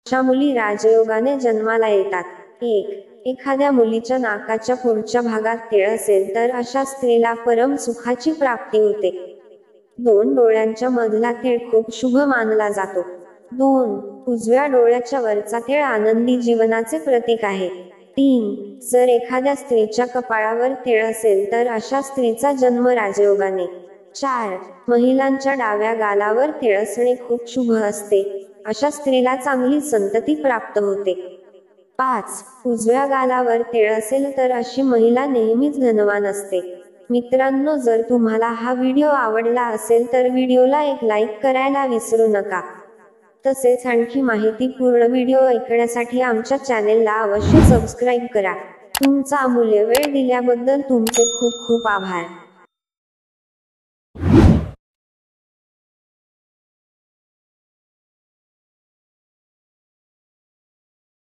अशा मुली राजयोगाने जन्माला येतात. 1. एखाद्या मुलीच्या नाकाच्या पुढच्या भागात तीळ असेल तर अशा स्त्रीला परम सुखाची प्राप्ती होते. 2. डोळ्यांच्या मधला तीळ खूप शुभ मानला जातो. 2. उजव्या डोळ्याच्या वरचा तीळ आनंदी जीवनाचे प्रतीक आहे. 3. जर एखाद्या स्त्रीच्या कपाळावर तीळ असेल तर अशा स्त्रीचा जन्म राजयोगाने. 4. महिलांच्या डाव्या गालावर तीळ असणे खूप शुभ असते. अशा स्त्रीला चांगली संतती प्राप्त होते. 5. उजव्या गालावर तीळ असेल तर अशी महिला नेहमीच धनवान असते. मित्रांनो, जर तुम्हाला हा व्हिडिओ आवडला असेल तर व्हिडिओला एक लाईक करायला विसरू नका. तसेच आणखी माहितीपूर्ण व्हिडिओ ऐकण्यासाठी आमच्या चॅनेलला अवश्य सबस्क्राईब करा. तुमचा अमूल्य वेळ दिल्याबद्दल तुमचे खूप खूप आभार.